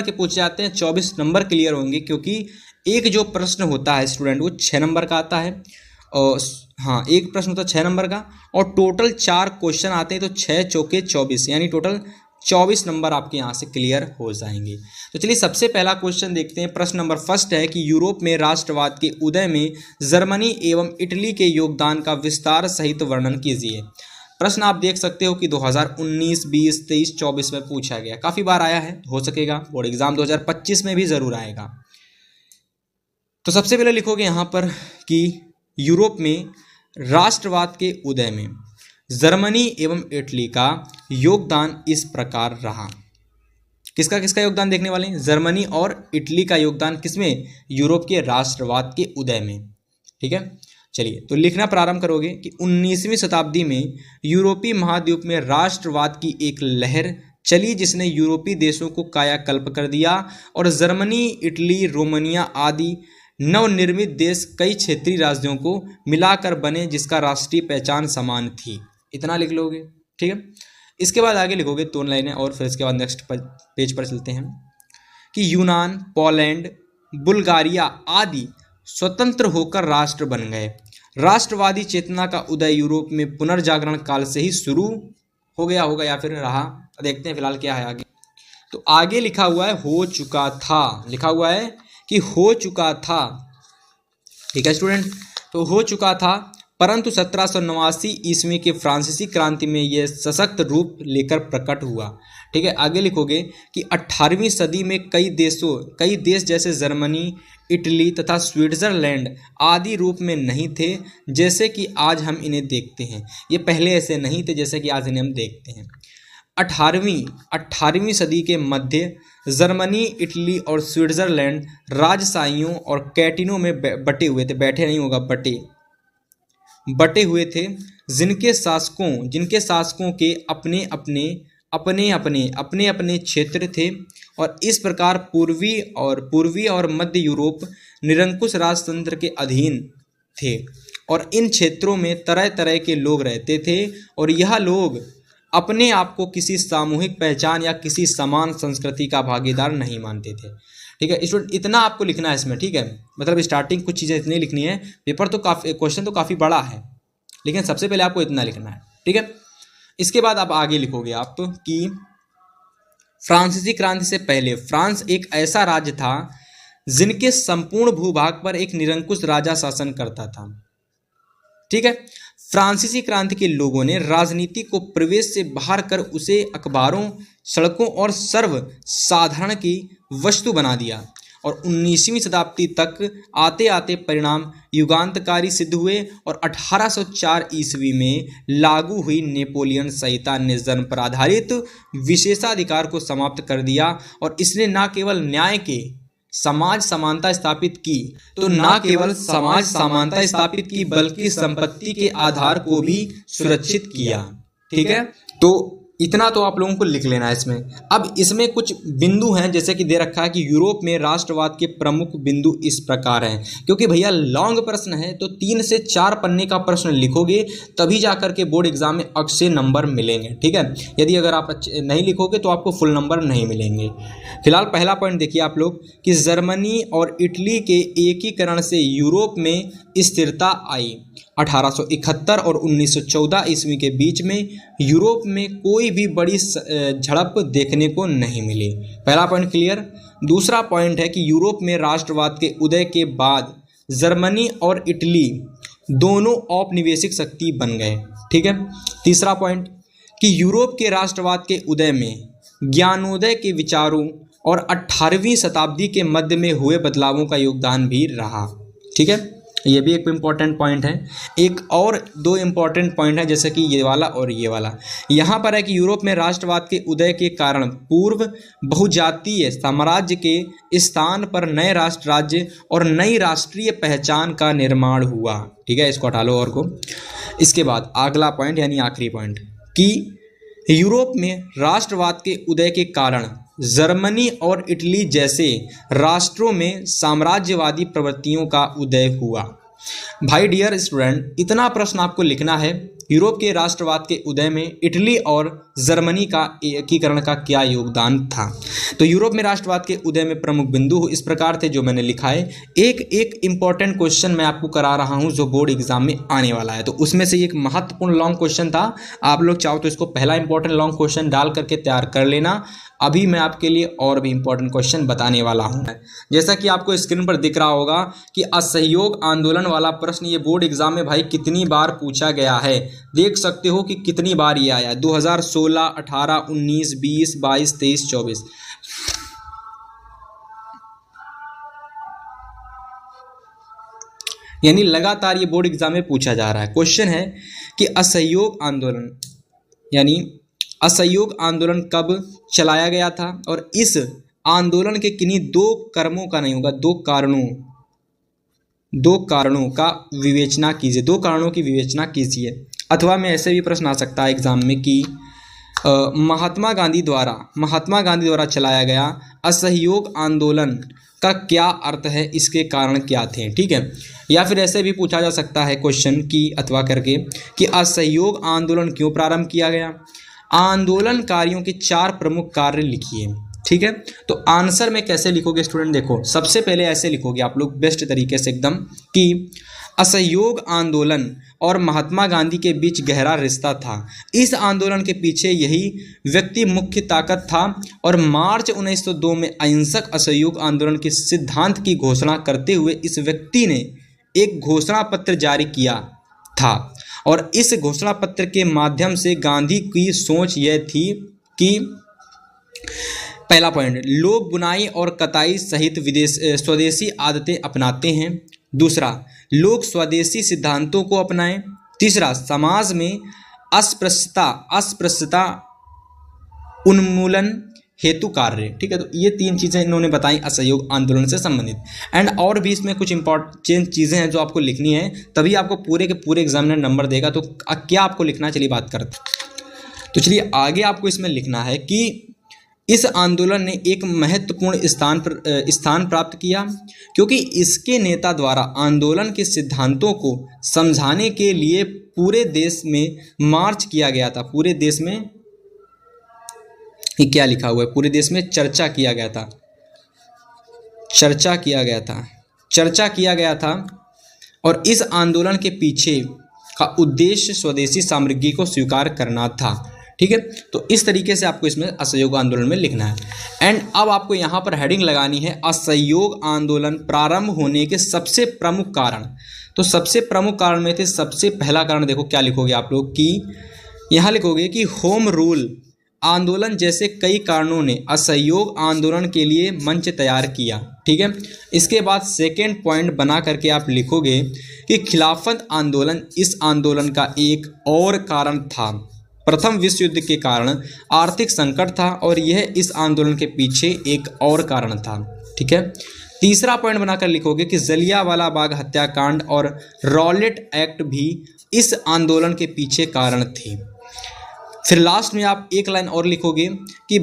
[SPEAKER 1] के पूछे जाते हैं। 24 नंबर क्लियर होंगे, क्योंकि एक जो प्रश्न होता है स्टूडेंट वो 6 नंबर का आता है, और हाँ एक प्रश्न होता है 6 नंबर का, और टोटल 4 क्वेश्चन आते हैं, तो 6 चौके 24 यानी टोटल 24 नंबर आपके यहाँ से क्लियर हो जाएंगे। तो चलिए सबसे पहला क्वेश्चन देखते हैं। प्रश्न नंबर 1 है कि यूरोप में राष्ट्रवाद के उदय में जर्मनी एवं इटली के योगदान का विस्तार सहित वर्णन कीजिए। प्रश्न आप देख सकते हो कि 2019, 20, 23, 24 में पूछा गया, काफ़ी बार आया है, हो सकेगा बोर्ड एग्जाम 2025 में भी ज़रूर आएगा। तो सबसे पहले लिखोगे यहाँ पर कि यूरोप में राष्ट्रवाद के उदय में जर्मनी एवं इटली का योगदान इस प्रकार रहा। किसका योगदान देखने वाले हैं, जर्मनी और इटली का योगदान किसमें, यूरोप के राष्ट्रवाद के उदय में, ठीक है। चलिए तो लिखना प्रारंभ करोगे कि 19वीं शताब्दी में यूरोपीय महाद्वीप में राष्ट्रवाद की एक लहर चली जिसने यूरोपीय देशों को कायाकल्प कर दिया और जर्मनी, इटली, रोमानिया आदि नवनिर्मित देश कई क्षेत्रीय राज्यों को मिलाकर बने जिसका राष्ट्रीय पहचान समान थी। इतना लिख लोगे, ठीक है। इसके बाद आगे लिखोगे 2 लाइनें और फिर इसके बाद नेक्स्ट पेज पर चलते हैं कि यूनान, पोलैंड, बुल्गारिया आदि स्वतंत्र होकर राष्ट्र बन गए। राष्ट्रवादी चेतना का उदय यूरोप में पुनर्जागरण काल से ही शुरू हो गया होगा या फिर रहा, देखते हैं फिलहाल क्या है आगे। तो आगे लिखा हुआ है हो चुका था, लिखा हुआ है कि हो चुका था, ठीक है स्टूडेंट। तो हो चुका था, परंतु 1789 ईस्वी के फ्रांसीसी क्रांति में यह सशक्त रूप लेकर प्रकट हुआ, ठीक है। आगे लिखोगे कि 18वीं सदी में कई देश जैसे जर्मनी, इटली तथा स्विट्जरलैंड आदि रूप में नहीं थे जैसे कि आज हम इन्हें देखते हैं। ये पहले ऐसे नहीं थे जैसे कि आज इन्हें हम देखते हैं। 18वीं सदी के मध्य जर्मनी, इटली और स्विट्जरलैंड राजशाहियों और कैंटीनों में बटे हुए थे, बैठे नहीं होगा, बटे हुए थे, जिनके शासकों के अपने अपने क्षेत्र थे और इस प्रकार पूर्वी और मध्य यूरोप निरंकुश राजतंत्र के अधीन थे और इन क्षेत्रों में तरह तरह के लोग रहते थे और यह लोग अपने आप को किसी सामूहिक पहचान या किसी समान संस्कृति का भागीदार नहीं मानते थे, ठीक है। स्टूडेंट इतना आपको लिखना है इसमें, ठीक है। मतलब स्टार्टिंग कुछ चीज़ें इतनी लिखनी है, पेपर तो क्वेश्चन तो काफ़ी बड़ा है, लेकिन सबसे पहले आपको इतना लिखना है, ठीक है। इसके बाद आप आगे लिखोगे आप कि फ्रांसीसी क्रांति से पहले फ्रांस एक ऐसा राज्य था जिनके संपूर्ण भूभाग पर एक निरंकुश राजा शासन करता था, ठीक है। फ्रांसीसी क्रांति के लोगों ने राजनीति को प्रवेश से बाहर कर उसे अखबारों, सड़कों और सर्व साधारण की वस्तु बना दिया और 19वीं शताब्दी तक आते आते परिणाम युगांतकारी सिद्ध हुए और 1804 ईस्वी में लागू हुई नेपोलियन संहिता ने जन्म पर आधारित विशेषाधिकार को समाप्त कर दिया और इसने न केवल न्याय के समाज समानता स्थापित की, तो न केवल समाज समानता स्थापित की बल्कि संपत्ति के आधार को भी सुरक्षित किया, ठीक है। तो इतना तो आप लोगों को लिख लेना है इसमें। अब इसमें कुछ बिंदु हैं जैसे कि दे रखा है कि यूरोप में राष्ट्रवाद के प्रमुख बिंदु इस प्रकार हैं, क्योंकि भैया लॉन्ग प्रश्न है तो 3 से 4 पन्ने का प्रश्न लिखोगे तभी जाकर के बोर्ड एग्जाम में अच्छे नंबर मिलेंगे, ठीक है। यदि अगर आप नहीं लिखोगे तो आपको फुल नंबर नहीं मिलेंगे। फिलहाल पहला पॉइंट देखिए आप लोग कि जर्मनी और इटली के एकीकरण से यूरोप में स्थिरता आई। 1871 और 1914 ईस्वी के बीच में यूरोप में कोई भी बड़ी झड़प देखने को नहीं मिली। पहला पॉइंट क्लियर। दूसरा पॉइंट है कि यूरोप में राष्ट्रवाद के उदय के बाद जर्मनी और इटली दोनों औपनिवेशिक शक्ति बन गए, ठीक है। तीसरा पॉइंट कि यूरोप के राष्ट्रवाद के उदय में ज्ञानोदय के विचारों और 18वीं शताब्दी के मध्य में हुए बदलावों का योगदान भी रहा, ठीक है। ये भी एक इम्पॉर्टेंट पॉइंट है। एक और 2 इम्पॉर्टेंट पॉइंट है जैसे कि ये वाला और ये वाला। यहाँ पर है कि यूरोप में राष्ट्रवाद के उदय के कारण पूर्व बहुजातीय साम्राज्य के स्थान पर नए राष्ट्र राज्य और नई राष्ट्रीय पहचान का निर्माण हुआ, ठीक है। इसको हटा लो और को। इसके बाद अगला पॉइंट यानी आखिरी पॉइंट कि यूरोप में राष्ट्रवाद के उदय के कारण जर्मनी और इटली जैसे राष्ट्रों में साम्राज्यवादी प्रवृत्तियों का उदय हुआ। भाई डियर स्टूडेंट, इतना प्रश्न आपको लिखना है। यूरोप के राष्ट्रवाद के उदय में इटली और जर्मनी का एकीकरण का क्या योगदान था। तो यूरोप में राष्ट्रवाद के उदय में प्रमुख बिंदु इस प्रकार थे जो मैंने लिखा है। एक इम्पॉर्टेंट क्वेश्चन मैं आपको करा रहा हूं जो बोर्ड एग्जाम में आने वाला है, तो उसमें से एक महत्वपूर्ण लॉन्ग क्वेश्चन था। आप लोग चाहो तो इसको पहला इंपॉर्टेंट लॉन्ग क्वेश्चन डाल करके तैयार कर लेना। अभी मैं आपके लिए और भी इंपॉर्टेंट क्वेश्चन बताने वाला हूं। जैसा कि आपको स्क्रीन पर दिख रहा होगा कि असहयोग आंदोलन वाला प्रश्न ये बोर्ड एग्जाम में भाई कितनी बार पूछा गया है, देख सकते हो कि कितनी बार ये आया है। 2016, 18, 19, 20, 22, 23, 24। यानी लगातार ये बोर्ड एग्जाम में पूछा जा रहा है। क्वेश्चन है कि असहयोग आंदोलन कब चलाया गया था और इस आंदोलन के किन्हीं 2 कर्मों का नहीं होगा, 2 कारणों का विवेचना कीजिए। 2 कारणों की विवेचना कीजिए। अथवा में ऐसे भी प्रश्न आ सकता है एग्जाम में कि महात्मा गांधी द्वारा चलाया गया असहयोग आंदोलन का क्या अर्थ है, इसके कारण क्या थे। ठीक है, या फिर ऐसे भी पूछा जा सकता है क्वेश्चन की अथवा करके कि असहयोग आंदोलन क्यों प्रारंभ किया गया। आंदोलनकारियों के 4 प्रमुख कार्य लिखिए। ठीक है, तो आंसर में कैसे लिखोगे स्टूडेंट, देखो सबसे पहले ऐसे लिखोगे आप लोग बेस्ट तरीके से एकदम कि असहयोग आंदोलन और महात्मा गांधी के बीच गहरा रिश्ता था। इस आंदोलन के पीछे यही व्यक्ति मुख्य ताकत था और मार्च 1902 में अहिंसक असहयोग आंदोलन के सिद्धांत की घोषणा करते हुए इस व्यक्ति ने एक घोषणा पत्र जारी किया था और इस घोषणा पत्र के माध्यम से गांधी की सोच यह थी कि पहला पॉइंट, लोग बुनाई और कताई सहित स्वदेशी आदतें अपनाते हैं। दूसरा, लोग स्वदेशी सिद्धांतों को अपनाएं। तीसरा, समाज में अस्पृश्यता उन्मूलन हेतु कार्य। ठीक है, तो ये 3 चीज़ें इन्होंने बताई असहयोग आंदोलन से संबंधित। एंड और भी इसमें कुछ इंपॉर्टेंट चीज़ें हैं जो आपको लिखनी है, तभी आपको पूरे के पूरे एग्जामिनर नंबर देगा। तो क्या आपको लिखना है, चलिए बात करते हैं। तो चलिए आगे आपको इसमें लिखना है कि इस आंदोलन ने एक महत्वपूर्ण स्थान प्राप्त किया क्योंकि इसके नेता द्वारा आंदोलन के सिद्धांतों को समझाने के लिए पूरे देश में मार्च किया गया था। पूरे देश में ये क्या लिखा हुआ है, पूरे देश में चर्चा किया गया था और इस आंदोलन के पीछे का उद्देश्य स्वदेशी सामग्री को स्वीकार करना था। ठीक है, तो इस तरीके से आपको इसमें असहयोग आंदोलन में लिखना है। एंड अब आपको यहाँ पर हेडिंग लगानी है असहयोग आंदोलन प्रारंभ होने के सबसे प्रमुख कारण। तो सबसे प्रमुख कारण में थे, सबसे पहला कारण देखो क्या लिखोगे आप लोग कि यहाँ लिखोगे कि होम रूल आंदोलन जैसे कई कारणों ने असहयोग आंदोलन के लिए मंच तैयार किया। ठीक है, इसके बाद सेकेंड पॉइंट बना करके आप लिखोगे कि खिलाफत आंदोलन इस आंदोलन का एक और कारण था। प्रथम विश्व युद्ध के कारण आर्थिक संकट था और यह इस आंदोलन के पीछे एक और कारण था। ठीक है, तीसरा पॉइंट बनाकर लिखोगे कि जलियांवाला बाग हत्याकांड और रॉलेट एक्ट भी इस आंदोलन के पीछे कारण थे। फिर लास्ट में आप एक लाइन और लिखोगे कि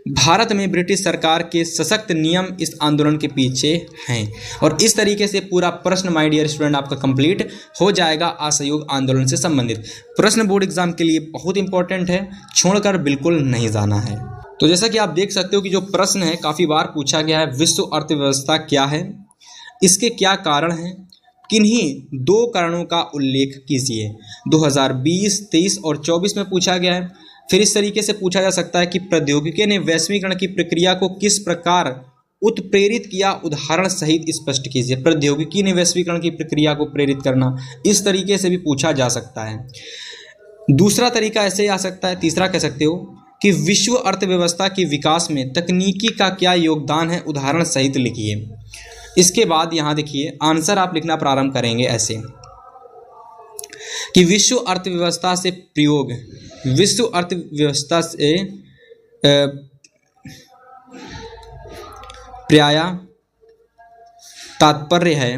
[SPEAKER 1] भारत में ब्रिटिश सरकार के सशक्त नियम इस आंदोलन के पीछे हैं। और इस तरीके से पूरा प्रश्न माय डियर स्टूडेंट आपका कंप्लीट हो जाएगा असहयोग आंदोलन से संबंधित। प्रश्न बोर्ड एग्जाम के लिए बहुत इंपॉर्टेंट है, छोड़कर बिल्कुल नहीं जाना है। तो जैसा कि आप देख सकते हो कि जो प्रश्न है काफ़ी बार पूछा गया है, विश्व अर्थव्यवस्था क्या है, इसके क्या कारण हैं, किन्हीं 2 कारणों का उल्लेख कीजिए। 2020, 23 और 24 में पूछा गया है। फिर इस तरीके से पूछा जा सकता है कि प्रौद्योगिकी ने वैश्वीकरण की प्रक्रिया को किस प्रकार उत्प्रेरित किया, उदाहरण सहित स्पष्ट कीजिए। प्रौद्योगिकी ने वैश्वीकरण की प्रक्रिया को प्रेरित करना, इस तरीके से भी पूछा जा सकता है। दूसरा तरीका ऐसे आ सकता है, तीसरा कह सकते हो कि विश्व अर्थव्यवस्था के विकास में तकनीकी का क्या योगदान है, उदाहरण सहित लिखिए। इसके बाद यहाँ देखिए आंसर आप लिखना प्रारंभ करेंगे ऐसे कि विश्व अर्थव्यवस्था से प्रयोग, विश्व अर्थव्यवस्था से प्राय तात्पर्य है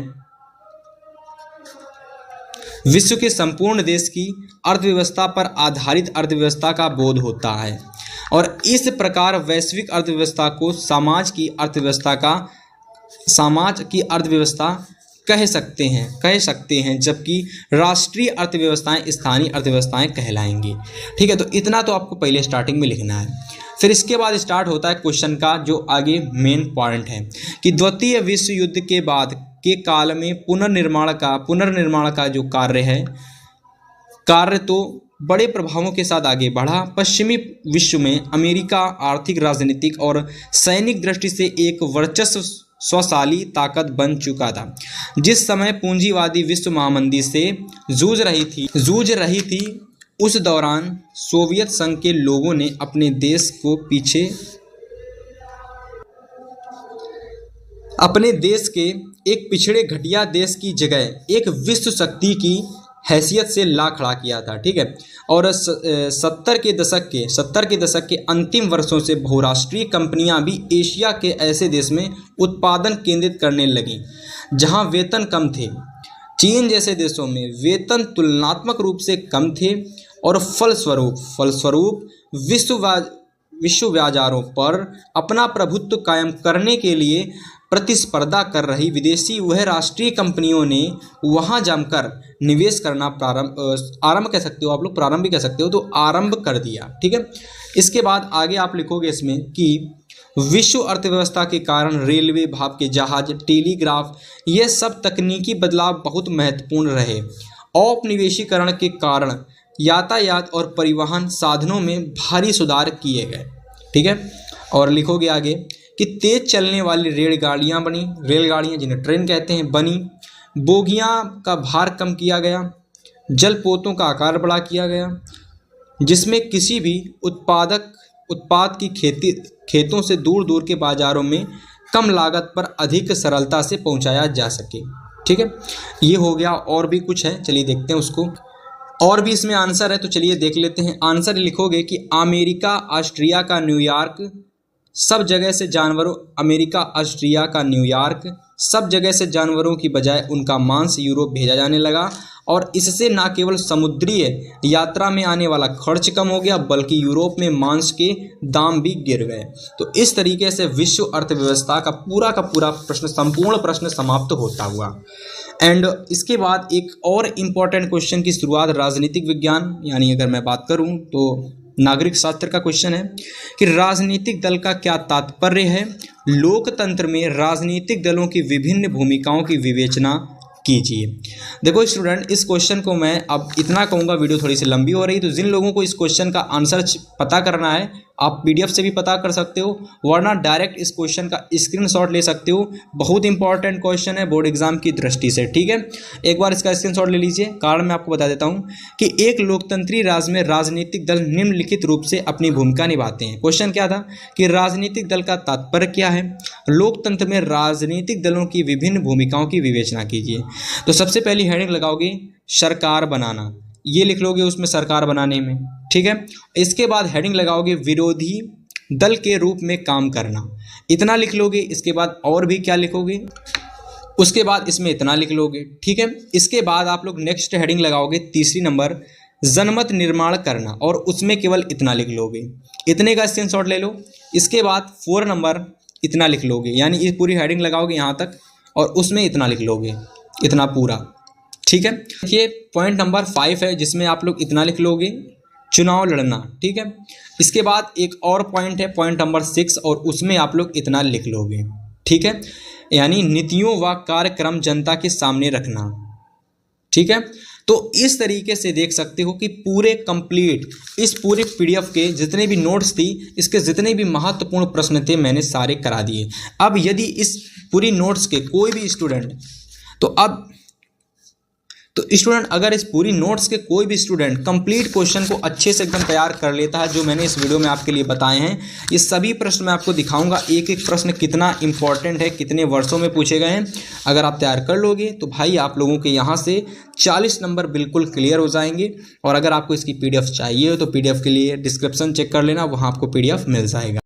[SPEAKER 1] विश्व के संपूर्ण देश की अर्थव्यवस्था पर आधारित अर्थव्यवस्था का बोध होता है और इस प्रकार वैश्विक अर्थव्यवस्था को समाज की अर्थव्यवस्था कह सकते हैं जबकि राष्ट्रीय अर्थव्यवस्थाएं स्थानीय अर्थव्यवस्थाएं कहलाएंगी। ठीक है, तो इतना तो आपको पहले स्टार्टिंग में लिखना है। फिर इसके बाद स्टार्ट होता है क्वेश्चन का जो आगे मेन पॉइंट है कि द्वितीय विश्व युद्ध के बाद के काल में पुनर्निर्माण का जो कार्य तो बड़े प्रभावों के साथ आगे बढ़ा। पश्चिमी विश्व में अमेरिका आर्थिक, राजनीतिक और सैनिक दृष्टि से एक वर्चस्वशाली ताकत बन चुका था। जिस समय पूंजीवादी विश्व महामंदी से जूझ रही थी उस दौरान सोवियत संघ के लोगों ने अपने देश के एक पिछड़े घटिया देश की जगह एक विश्व शक्ति की हैसियत से ला खड़ा किया था। ठीक है, और 70 के दशक के अंतिम वर्षों से बहुराष्ट्रीय कंपनियां भी एशिया के ऐसे देश में उत्पादन केंद्रित करने लगीं जहां वेतन कम थे। चीन जैसे देशों में वेतन तुलनात्मक रूप से कम थे और फलस्वरूप विश्व बाजारों पर अपना प्रभुत्व कायम करने के लिए प्रतिस्पर्धा कर रही विदेशी वह राष्ट्रीय कंपनियों ने वहां जमकर निवेश करना आरंभ कह सकते हो आप लोग, प्रारंभ भी कह सकते हो, तो आरंभ कर दिया। ठीक है, इसके बाद आगे आप लिखोगे इसमें कि विश्व अर्थव्यवस्था के कारण रेलवे, भाप के जहाज, टेलीग्राफ ये सब तकनीकी बदलाव बहुत महत्वपूर्ण रहे। औपनिवेशीकरण के कारण यातायात और परिवहन साधनों में भारी सुधार किए गए। ठीक है, और लिखोगे आगे कि तेज चलने वाली रेलगाड़ियाँ जिन्हें ट्रेन कहते हैं बनी, बोगियां का भार कम किया गया, जलपोतों का आकार बड़ा किया गया जिसमें किसी भी उत्पाद की खेतों से दूर के बाजारों में कम लागत पर अधिक सरलता से पहुंचाया जा सके। ठीक है, ये हो गया। और भी कुछ है, चलिए देखते हैं उसको। और भी इसमें आंसर है, तो चलिए देख लेते हैं। आंसर लिखोगे कि अमेरिका, ऑस्ट्रिया का न्यूयॉर्क, सब जगह से जानवरों की बजाय उनका मांस यूरोप भेजा जाने लगा और इससे न केवल समुद्री यात्रा में आने वाला खर्च कम हो गया बल्कि यूरोप में मांस के दाम भी गिर गए। तो इस तरीके से विश्व अर्थव्यवस्था का पूरा संपूर्ण प्रश्न समाप्त होता हुआ। एंड इसके बाद एक और इम्पॉर्टेंट क्वेश्चन की शुरुआत राजनीतिक विज्ञान, यानी अगर मैं बात करूं तो नागरिक शास्त्र का क्वेश्चन है कि राजनीतिक दल का क्या तात्पर्य है, लोकतंत्र में राजनीतिक दलों की विभिन्न भूमिकाओं की विवेचना कीजिए। देखो स्टूडेंट, इस क्वेश्चन को मैं अब इतना कहूँगा, वीडियो थोड़ी सी लंबी हो रही, तो जिन लोगों को इस क्वेश्चन का आंसर पता करना है आप पीडीएफ से भी पता कर सकते हो, वरना डायरेक्ट इस क्वेश्चन का स्क्रीनशॉट ले सकते हो। बहुत इंपॉर्टेंट क्वेश्चन है बोर्ड एग्जाम की दृष्टि से। ठीक है, एक बार इसका स्क्रीनशॉट ले लीजिए। कारण मैं आपको बता देता हूँ कि एक लोकतंत्री राज्य में राजनीतिक दल निम्नलिखित रूप से अपनी भूमिका निभाते हैं। क्वेश्चन क्या था कि राजनीतिक दल का तात्पर्य क्या है, लोकतंत्र में राजनीतिक दलों की विभिन्न भूमिकाओं की विवेचना कीजिए। तो सबसे पहली हेडिंग लगाओगे सरकार बनाना, ये लिख लोगे उसमें सरकार बनाने में। ठीक है, इसके बाद हेडिंग लगाओगे विरोधी दल के रूप में काम करना, इतना लिख लोगे। इसके बाद और भी क्या लिखोगे, उसके बाद इसमें इतना लिख लोगे। ठीक है, इसके बाद आप लोग नेक्स्ट हेडिंग लगाओगे तीसरी नंबर जनमत निर्माण करना और उसमें केवल इतना लिख लोगे, इतने का स्क्रीनशॉट ले लो। इसके बाद 4 नंबर इतना लिख लोगे, यानी ये पूरी हेडिंग लगाओगे यहाँ तक और उसमें इतना लिख लोगे, इतना पूरा। ठीक है, ये पॉइंट नंबर 5 है जिसमें आप लोग इतना लिख लोगे, चुनाव लड़ना। ठीक है, इसके बाद एक और पॉइंट है पॉइंट नंबर 6 और उसमें आप लोग इतना लिख लोगे। ठीक है, यानी नीतियों व कार्यक्रम जनता के सामने रखना। ठीक है, तो इस तरीके से देख सकते हो कि पूरे कंप्लीट इस पूरे पीडीएफ के जितने भी नोट्स थी, इसके जितने भी महत्वपूर्ण प्रश्न थे मैंने सारे करा दिए। अब यदि इस पूरी नोट्स के कोई भी स्टूडेंट तो स्टूडेंट अगर इस पूरी नोट्स के कोई भी स्टूडेंट कंप्लीट क्वेश्चन को अच्छे से एकदम तैयार कर लेता है जो मैंने इस वीडियो में आपके लिए बताए हैं, ये सभी प्रश्न मैं आपको दिखाऊंगा, एक एक प्रश्न कितना इंपॉर्टेंट है, कितने वर्षों में पूछे गए हैं। अगर आप तैयार कर लोगे तो भाई आप लोगों के यहाँ से 40 नंबर बिल्कुल क्लियर हो जाएंगे। और अगर आपको इसकी PDF चाहिए तो PDF के लिए डिस्क्रिप्शन चेक कर लेना, वहाँ आपको PDF मिल जाएगा।